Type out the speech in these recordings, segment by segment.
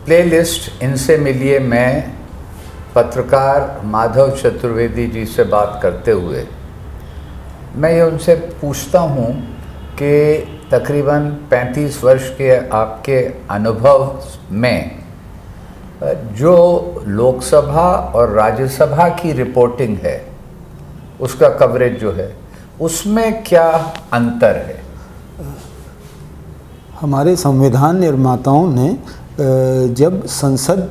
Playlist इनसे मिलिए मैं पत्रकार माधव चतुर्वेदी जी से बात करते हुए मैं ये उनसे पूछता हूँ कि तकरीबन 35 वर्ष के आपके अनुभव में जो लोकसभा और राज्यसभा की रिपोर्टिंग है, उसका कवरेज जो है, उसमें क्या अंतर है? हमारे संविधान निर्माताओं ने जब संसद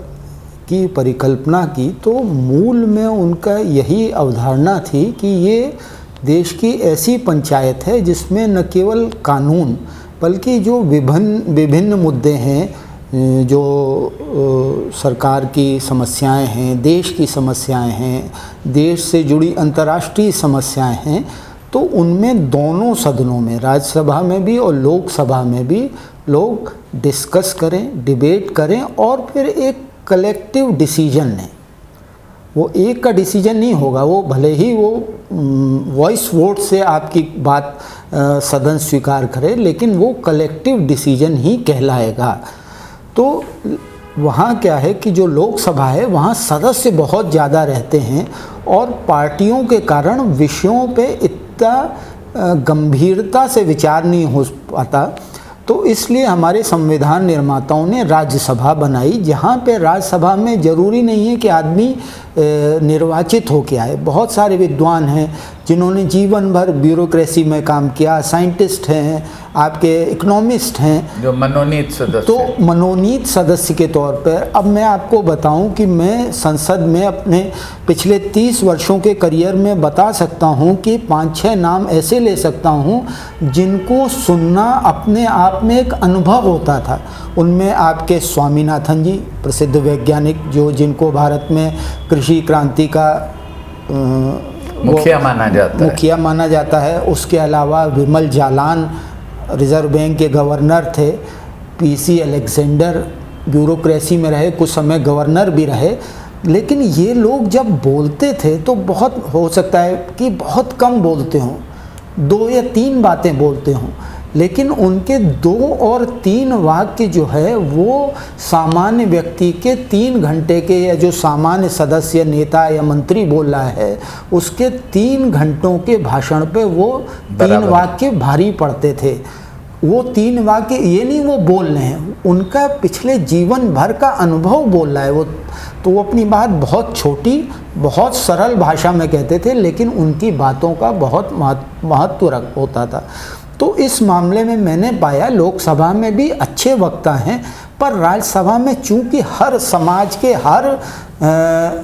की परिकल्पना की तो मूल में उनका यही अवधारणा थी कि ये देश की ऐसी पंचायत है जिसमें न केवल कानून बल्कि जो विभिन्न मुद्दे हैं, जो सरकार की समस्याएं हैं, देश की समस्याएं हैं, देश से जुड़ी अंतर्राष्ट्रीय समस्याएं हैं, तो उनमें दोनों सदनों में, राज्यसभा में भी और लोकसभा में भी लोग डिस्कस करें, डिबेट करें और फिर एक कलेक्टिव डिसीजन लें। वो एक का डिसीजन नहीं होगा, वो भले ही वो वॉइस वोट से आपकी बात सदन स्वीकार करे, लेकिन वो कलेक्टिव डिसीजन ही कहलाएगा। तो वहाँ क्या है कि जो लोकसभा है वहाँ सदस्य बहुत ज़्यादा रहते हैं और पार्टियों के कारण विषयों पे इतना गंभीरता से विचार नहीं हो पाता। तो इसलिए हमारे संविधान निर्माताओं ने राज्यसभा बनाई, जहाँ पे राज्यसभा में ज़रूरी नहीं है कि आदमी निर्वाचित हो के आए। बहुत सारे विद्वान हैं जिन्होंने जीवन भर ब्यूरोक्रेसी में काम किया, साइंटिस्ट हैं, आपके इकोनॉमिस्ट हैं, जो मनोनीत सदस्य। तो मनोनीत सदस्य के तौर पर अब मैं आपको बताऊं कि मैं संसद में अपने पिछले 30 वर्षों के करियर में बता सकता हूं कि 5-6 नाम ऐसे ले सकता हूं जिनको सुनना अपने आप में एक अनुभव होता था। उनमें आपके स्वामीनाथन जी, प्रसिद्ध वैज्ञानिक, जो जिनको भारत में कृषि क्रांति का मुखिया माना जाता है। उसके अलावा विमल जालान रिजर्व बैंक के गवर्नर थे। पीसी अलेक्जेंडर ब्यूरोक्रेसी में रहे, कुछ समय गवर्नर भी रहे। लेकिन ये लोग जब बोलते थे तो बहुत हो सकता है कि बहुत कम बोलते हों, 2 या 3 बातें बोलते हों, लेकिन उनके 2 और 3 वाक्य जो है वो सामान्य व्यक्ति के 3 घंटे के, या जो सामान्य सदस्य, नेता या मंत्री बोल रहा है उसके 3 घंटों के भाषण पे वो 3 वाक्य भारी पड़ते थे। वो 3 वाक्य ये नहीं वो बोल रहे हैं, उनका पिछले जीवन भर का अनुभव बोल रहा है वो। तो वो अपनी बात बहुत छोटी, बहुत सरल भाषा में कहते थे, लेकिन उनकी बातों का बहुत महत्व होता था। तो इस मामले में मैंने पाया लोकसभा में भी अच्छे वक्ता हैं, पर राज्यसभा में चूंकि हर समाज के, हर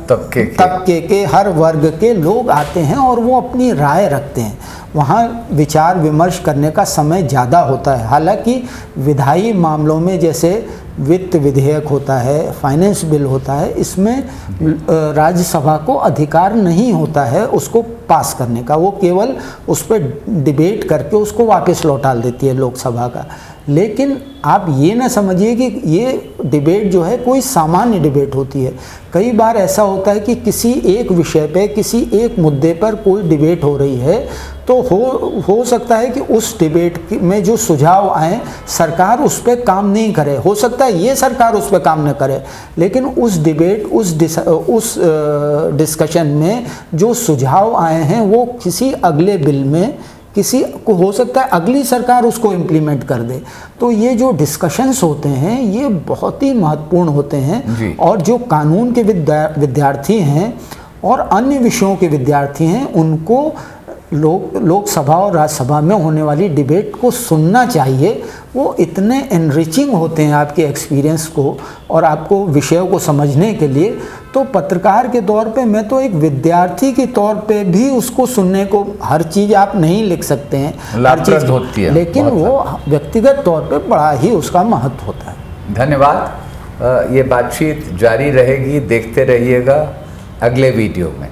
तबके के, हर वर्ग के लोग आते हैं और वो अपनी राय रखते हैं, वहाँ विचार विमर्श करने का समय ज़्यादा होता है। हालांकि विधायी मामलों में जैसे वित्त विधेयक होता है, फाइनेंस बिल होता है, इसमें राज्यसभा को अधिकार नहीं होता है उसको पास करने का, वो केवल उस पर डिबेट करके उसको वापस लौटा देती है लोकसभा का। लेकिन आप ये ना समझिए कि ये डिबेट जो है कोई सामान्य डिबेट होती है। कई बार ऐसा होता है कि किसी एक विषय पे, किसी एक मुद्दे पर कोई डिबेट हो रही है, तो हो सकता है कि उस डिबेट में जो सुझाव आए सरकार उस पर काम नहीं करे, हो सकता है ये सरकार उस पर काम न करे, लेकिन उस डिबेट, उस डिस्कशन में जो सुझाव आए हैं वो किसी अगले बिल में, किसी को हो सकता है अगली सरकार उसको इम्प्लीमेंट कर दे। तो ये जो डिस्कशंस होते हैं ये बहुत ही महत्वपूर्ण होते हैं। और जो कानून के विद्यार्थी हैं और अन्य विषयों के विद्यार्थी हैं उनको लोकसभा और राज्यसभा में होने वाली डिबेट को सुनना चाहिए। वो इतने एनरिचिंग होते हैं आपके एक्सपीरियंस को और आपको विषयों को समझने के लिए। तो पत्रकार के तौर पे, मैं तो एक विद्यार्थी के तौर पे भी उसको सुनने को, हर चीज़ आप नहीं लिख सकते हैं, हर चीज़ होती है, लेकिन वो व्यक्तिगत तौर पे बड़ा ही उसका महत्व होता है। धन्यवाद। ये बातचीत जारी रहेगी, देखते रहिएगा अगले वीडियो में।